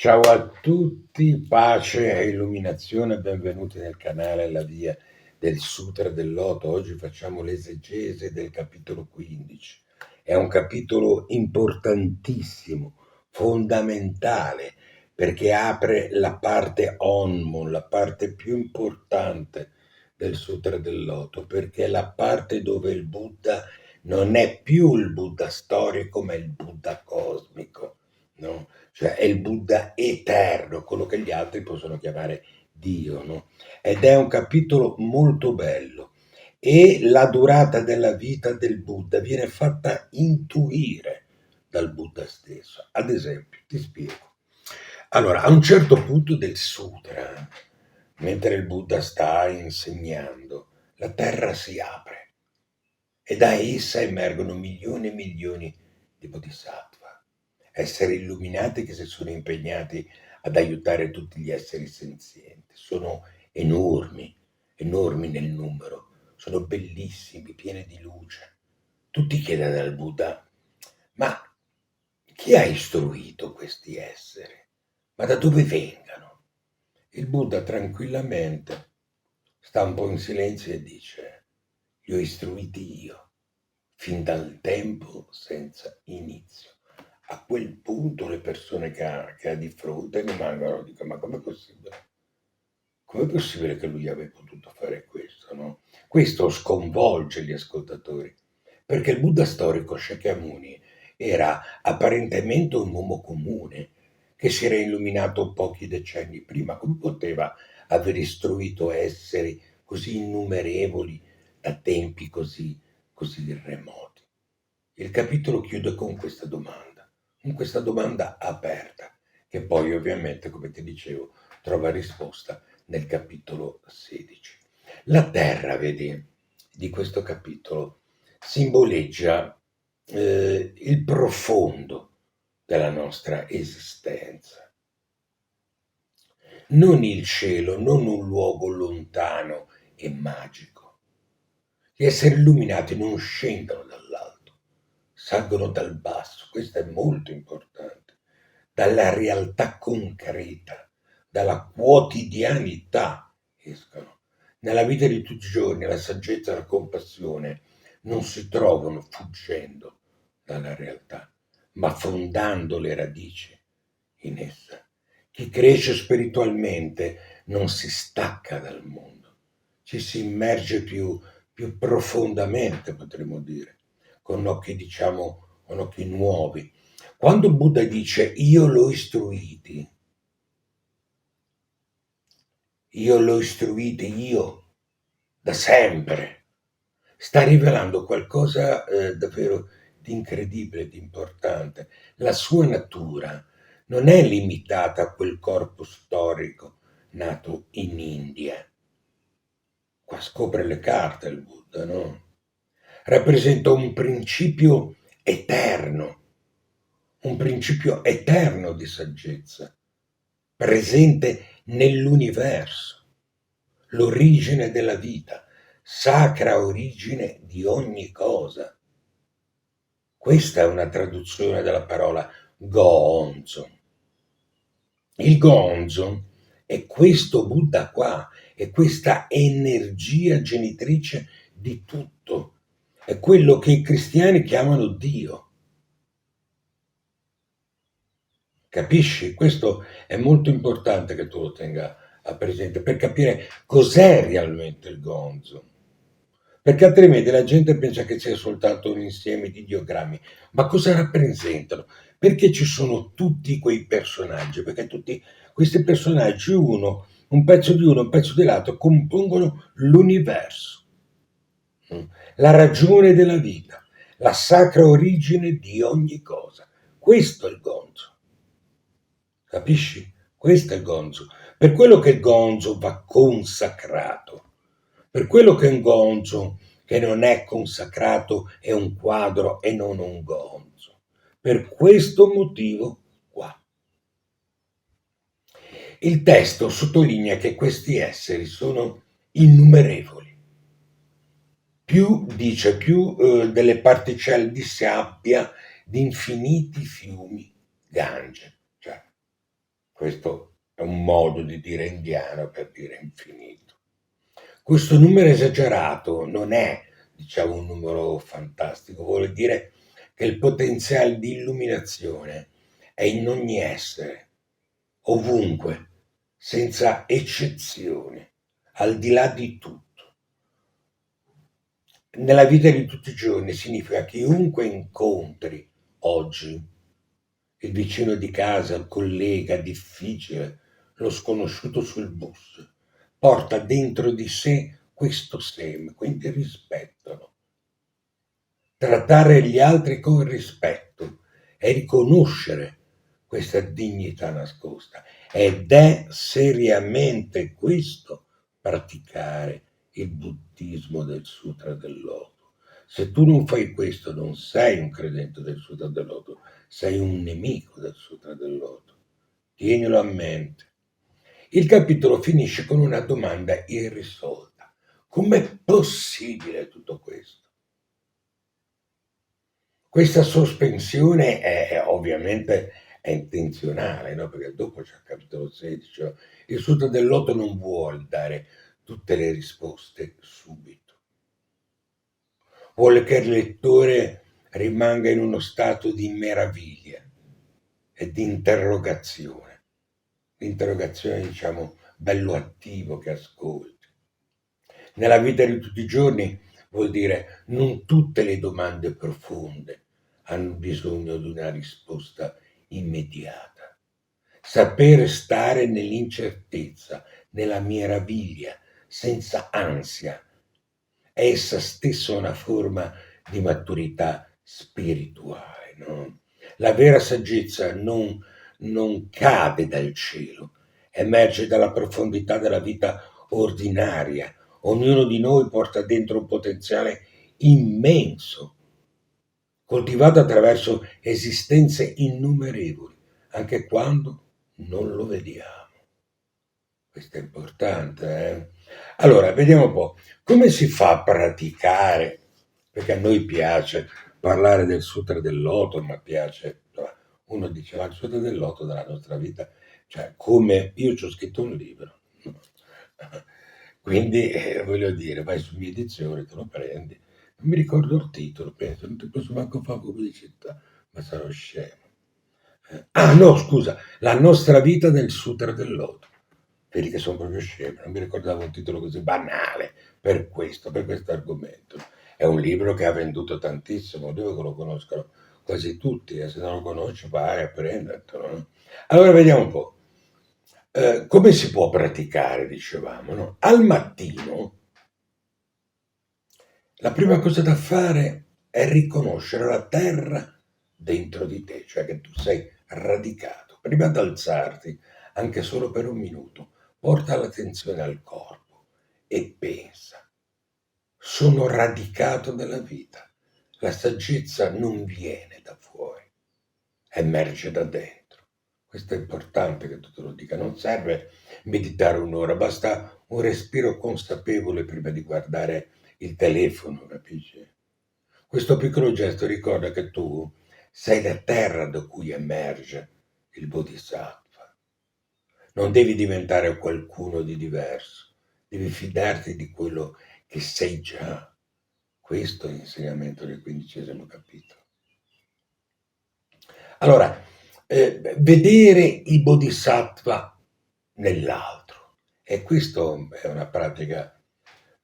Ciao a tutti, pace e illuminazione, benvenuti nel canale La Via del Sutra del Loto. Oggi facciamo l'esegesi del capitolo 15. È un capitolo importantissimo, fondamentale, perché apre la parte Onmon, la parte più importante del Sutra del Loto, perché è la parte dove il Buddha non è più il Buddha storico, ma il Buddha cosmico, no? Cioè è il Buddha eterno, quello che gli altri possono chiamare Dio, no? Ed è un capitolo molto bello e la durata della vita del Buddha viene fatta intuire dal Buddha stesso. Ad esempio, ti spiego. Allora, a un certo punto del sutra, mentre il Buddha sta insegnando, la terra si apre e da essa emergono milioni e milioni di bodhisattva, esseri illuminati che si sono impegnati ad aiutare tutti gli esseri senzienti. Sono enormi, enormi nel numero, sono bellissimi, pieni di luce. Tutti chiedono al Buddha, ma chi ha istruito questi esseri? Ma da dove vengano? Il Buddha tranquillamente sta un po' in silenzio e dice, li ho istruiti io fin dal tempo senza inizio. A quel punto le persone che ha di fronte rimangono, dicono, ma com'è possibile? Com'è possibile che lui abbia potuto fare questo, no? Questo sconvolge gli ascoltatori, perché il Buddha storico Shakyamuni era apparentemente un uomo comune, che si era illuminato pochi decenni prima. Come poteva aver istruito esseri così innumerevoli da tempi così remoti? Il capitolo chiude con questa domanda aperta, che poi ovviamente, come ti dicevo, trova risposta nel capitolo 16. La terra, vedi, di questo capitolo simboleggia il profondo della nostra esistenza. Non il cielo, non un luogo lontano e magico. Gli esseri illuminati non scendono dall'alto, salgono dal basso, questo è molto importante, dalla realtà concreta, dalla quotidianità escono. Nella vita di tutti i giorni la saggezza e la compassione non si trovano fuggendo dalla realtà, ma fondando le radici in essa. Chi cresce spiritualmente non si stacca dal mondo, ci si immerge più profondamente, potremmo dire, con occhi, diciamo, con occhi nuovi. Quando Buddha dice io da sempre, sta rivelando qualcosa davvero di incredibile, di importante. La sua natura non è limitata a quel corpo storico nato in India. Qua scopre le carte il Buddha, no? Rappresenta un principio eterno di saggezza, presente nell'universo, l'origine della vita, sacra origine di ogni cosa. Questa è una traduzione della parola Goonzo. Il Gonzo è questo Buddha qua, è questa energia genitrice di tutto, è quello che i cristiani chiamano Dio. Capisci? Questo è molto importante che tu lo tenga a presente per capire cos'è realmente il Gonzo. Perché altrimenti la gente pensa che sia soltanto un insieme di ideogrammi. Ma cosa rappresentano? Perché ci sono tutti quei personaggi? Perché tutti questi personaggi, un pezzo di uno, un pezzo dell'altro, compongono l'universo, la ragione della vita, la sacra origine di ogni cosa. Questo è il Gonzo. Capisci? Questo è il gonzo. Per quello che il gonzo va consacrato. Per quello che un gonzo che non è consacrato è un quadro e non un gonzo. Per questo motivo qua. Il testo sottolinea che questi esseri sono innumerevoli. Più delle particelle di sabbia di infiniti fiumi Gange. Cioè, Questo è un modo di dire indiano per dire infinito. Questo numero esagerato non è, diciamo, un numero fantastico, vuol dire che il potenziale di illuminazione è in ogni essere, ovunque, senza eccezione, al di là di tutto. Nella vita di tutti i giorni significa che chiunque incontri oggi, il vicino di casa, il collega difficile, lo sconosciuto sul bus, porta dentro di sé questo seme, quindi rispetto. Trattare gli altri con rispetto e riconoscere questa dignità nascosta. Ed è seriamente questo praticare il buddismo del Sutra del Loto. Se tu non fai questo, non sei un credente del Sutra del Loto, sei un nemico del Sutra del Loto. Tienilo a mente. Il capitolo finisce con una domanda irrisolta. Com'è possibile tutto questo? Questa sospensione è ovviamente è intenzionale, no? Perché dopo c'è il capitolo 16, no? Il Sutra del Loto non vuole dare tutte le risposte subito. Vuole che il lettore rimanga in uno stato di meraviglia e di interrogazione. L'interrogazione, diciamo, bello attivo che ascolti. Nella vita di tutti i giorni vuol dire non tutte le domande profonde hanno bisogno di una risposta immediata. Sapere stare nell'incertezza, nella meraviglia, senza ansia, è essa stessa una forma di maturità spirituale. No? La vera saggezza non cade dal cielo, emerge dalla profondità della vita ordinaria. Ognuno di noi porta dentro un potenziale immenso, coltivato attraverso esistenze innumerevoli, anche quando non lo vediamo. Questo è importante, eh? Allora, vediamo un po'. Come si fa a praticare? Perché a noi piace parlare del Sutra del Loto, ma piace, uno dice, ma il Sutra del Loto della nostra vita, cioè come io ci ho scritto un libro. Quindi, voglio dire, vai su mia edizione, te lo prendi. Non mi ricordo il titolo, penso, non ti posso manco fare pubblicità, ma sarò scemo. Ah no, scusa, La nostra vita nel Sutra del Loto. Vedi che sono proprio scemo, non mi ricordavo un titolo così banale per questo, per questo argomento. È un libro che ha venduto tantissimo, un libro che lo conoscono quasi tutti, e se non lo conosci vai a prendertelo. No? Allora vediamo un po'. Come si può praticare, dicevamo, no? Al mattino la prima cosa da fare è riconoscere la terra dentro di te, cioè che tu sei radicato. Prima di alzarti, anche solo per un minuto, porta l'attenzione al corpo e pensa, sono radicato nella vita. La saggezza non viene da fuori, emerge da dentro. Questo è importante che tu te lo dica, non serve meditare un'ora, basta un respiro consapevole prima di guardare il telefono, capisci? Questo piccolo gesto ricorda che tu sei la terra da cui emerge il Bodhisattva. Non devi diventare qualcuno di diverso, devi fidarti di quello che sei già. Questo è l'insegnamento del 15° capitolo. Allora, vedere i bodhisattva nell'altro. E questo è una pratica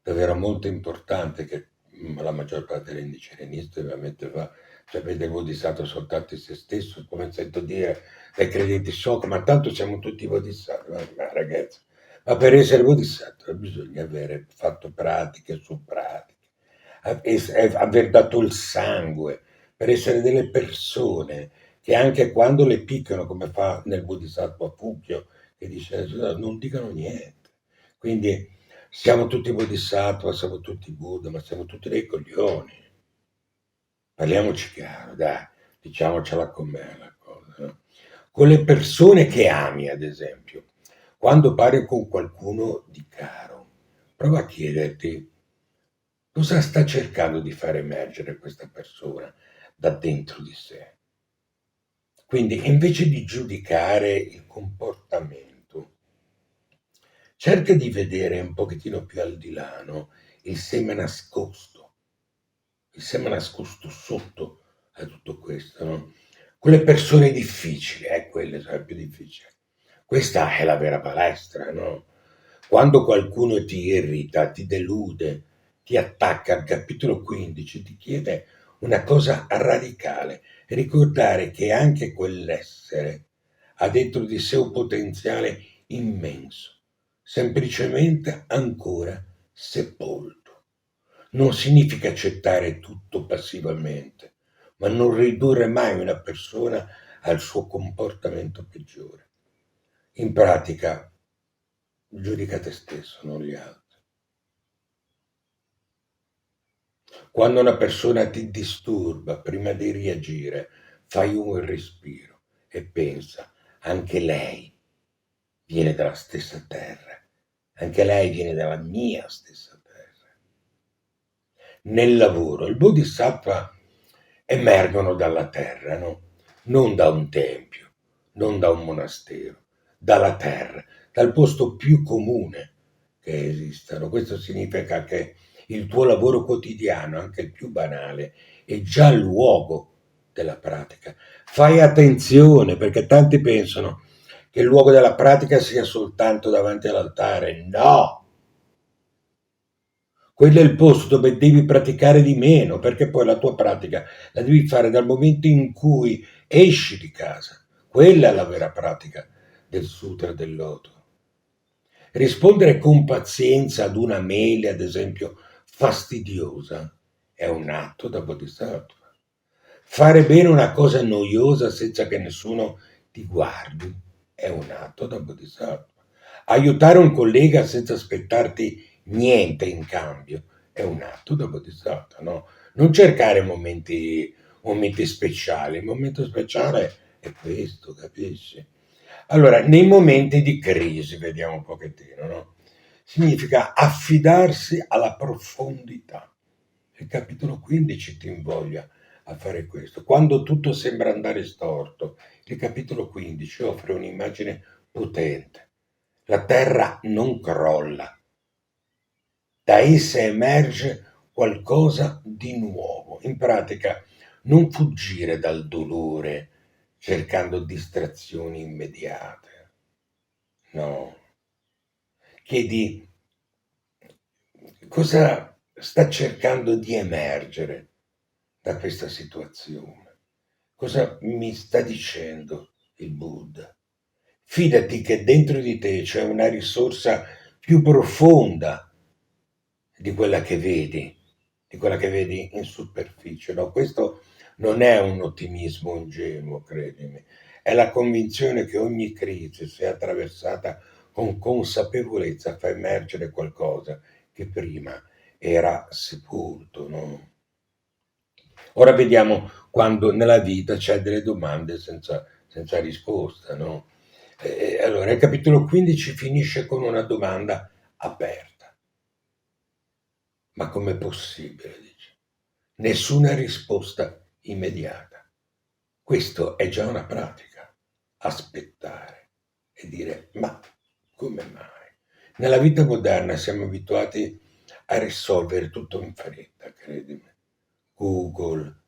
davvero molto importante che la maggior parte degli indigenisti ovviamente fa, cioè vede il bodhisattva soltanto in se stesso, come sento dire dai credenti shock, ma tanto siamo tutti bodhisattva, ma ragazzi, ma per essere bodhisattva bisogna avere fatto pratiche su pratiche, aver dato il sangue, per essere delle persone che anche quando le piccano, come fa nel Bodhisattva Pugio, che dice non dicano niente. Quindi siamo tutti Bodhisattva, siamo tutti Buddha, ma siamo tutti dei coglioni. Parliamoci chiaro, dai, diciamocela com'è la cosa. No? Con le persone che ami, ad esempio, quando parli con qualcuno di caro, prova a chiederti cosa sta cercando di far emergere questa persona da dentro di sé. Quindi invece di giudicare il comportamento, cerca di vedere un pochettino più al di là, no? Il seme nascosto, il seme nascosto sotto a tutto questo, no? Quelle persone difficili, quelle sono le più difficili. Questa è la vera palestra, no? Quando qualcuno ti irrita, ti delude, ti attacca, al capitolo 15 ti chiede una cosa radicale, ricordare che anche quell'essere ha dentro di sé un potenziale immenso, semplicemente ancora sepolto. Non significa accettare tutto passivamente, ma non ridurre mai una persona al suo comportamento peggiore. In pratica, giudica te stesso, non gli altri. Quando una persona ti disturba, prima di reagire, fai un respiro e pensa, anche lei viene dalla stessa terra, anche lei viene dalla mia stessa terra. Nel lavoro, il bodhisattva emergono dalla terra, no? Non da un tempio, non da un monastero, dalla terra, dal posto più comune che esistano. Questo significa che il tuo lavoro quotidiano, anche il più banale, è già il luogo della pratica. Fai attenzione perché tanti pensano che il luogo della pratica sia soltanto davanti all'altare. No! Quello è il posto dove devi praticare di meno, perché poi la tua pratica la devi fare dal momento in cui esci di casa. Quella è la vera pratica del Sutra del Loto. Rispondere con pazienza ad una mail, ad esempio, fastidiosa, è un atto da bodhisattva. Fare bene una cosa noiosa senza che nessuno ti guardi è un atto da bodhisattva. Aiutare un collega senza aspettarti niente in cambio è un atto da bodhisattva, no? Non cercare momenti speciali. Il momento speciale è questo, capisci? Allora, nei momenti di crisi, vediamo un pochettino, no? Significa affidarsi alla profondità. Il capitolo 15 ti invoglia a fare questo. Quando tutto sembra andare storto, il capitolo 15 offre un'immagine potente. La terra non crolla, da essa emerge qualcosa di nuovo. In pratica, non fuggire dal dolore cercando distrazioni immediate. No. Chiedi cosa sta cercando di emergere da questa situazione. Cosa mi sta dicendo il Buddha? Fidati che dentro di te c'è una risorsa più profonda di quella che vedi in superficie. No? Questo non è un ottimismo ingenuo, credimi, è la convinzione che ogni crisi, se attraversata con consapevolezza, fa emergere qualcosa che prima era sepolto. No? Ora vediamo quando nella vita c'è delle domande senza risposta. No? Allora, il capitolo 15 finisce con una domanda aperta. Ma com'è possibile, dice? Nessuna risposta immediata. Questo è già una pratica. Aspettare e dire, ma come mai? Nella vita moderna siamo abituati a risolvere tutto in fretta, credimi. Google,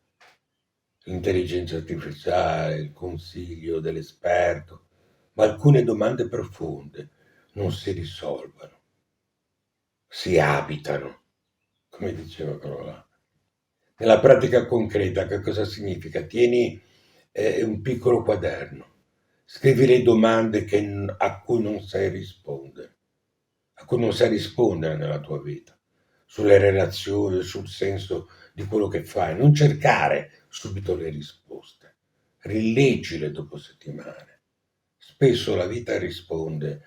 l'intelligenza artificiale, il consiglio dell'esperto, ma alcune domande profonde non si risolvono, si abitano, come diceva quello là. Nella pratica concreta che cosa significa? Tieni un piccolo quaderno, scrivi le domande a cui non sai rispondere, a cui non sai rispondere nella tua vita, sulle relazioni, sul senso di quello che fai. Non cercare subito le risposte, rileggile dopo settimane. Spesso la vita risponde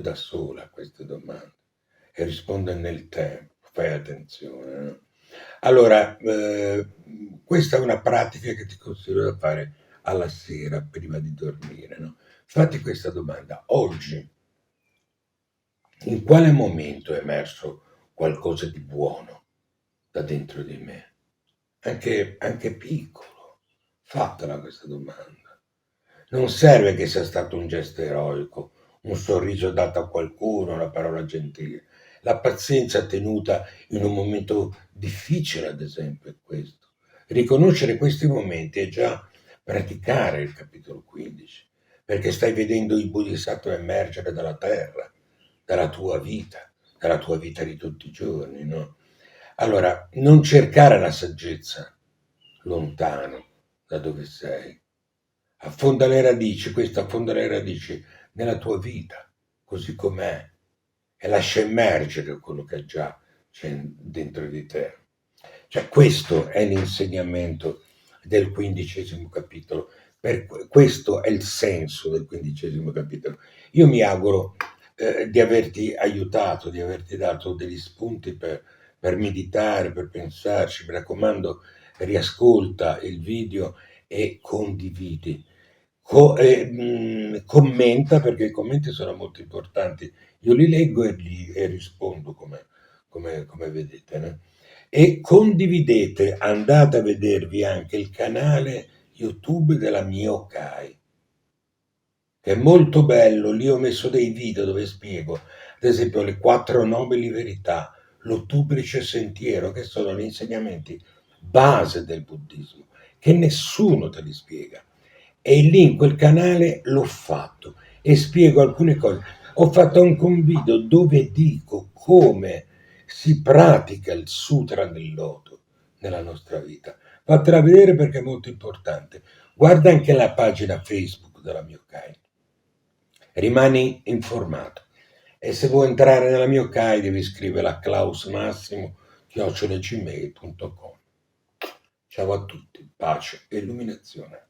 da sola a queste domande e risponde nel tempo. Fai attenzione. No? Allora, questa è una pratica che ti consiglio da fare alla sera prima di dormire. No? Fatti questa domanda. Oggi, in quale momento è emerso qualcosa di buono da dentro di me? Anche piccolo. Fatela questa domanda. Non serve che sia stato un gesto eroico, un sorriso dato a qualcuno, una parola gentile. La pazienza tenuta in un momento difficile, ad esempio, è questo. Riconoscere questi momenti è già praticare il capitolo 15, perché stai vedendo i bodhisattva emergere dalla terra, dalla tua vita di tutti i giorni, no? Allora, non cercare la saggezza lontano da dove sei. Affonda le radici, questo affonda le radici nella tua vita, così com'è, e lascia emergere quello che già c'è dentro di te. Cioè, questo è l'insegnamento del 15° capitolo, questo è il senso del 15° capitolo. Io mi auguro di averti aiutato, di averti dato degli spunti per meditare, per pensarci. Mi raccomando, riascolta il video e condividi. Commenta, perché i commenti sono molto importanti. Io li leggo e rispondo come vedete, no? E condividete, andate a vedervi anche il canale YouTube della Myokai, che è molto bello. Lì ho messo dei video dove spiego, ad esempio, le 4 nobili verità, l'ottuplice sentiero, che sono gli insegnamenti base del buddismo, che nessuno te li spiega. E lì in quel canale l'ho fatto e spiego alcune cose. Ho fatto anche un video dove dico come si pratica il sutra del loto nella nostra vita. Fatela vedere perché è molto importante. Guarda anche la pagina Facebook della Myokai. Rimani informato. E se vuoi entrare nella Myokai devi scrivere a klausmassimo@gmail.com. Ciao a tutti, pace e illuminazione.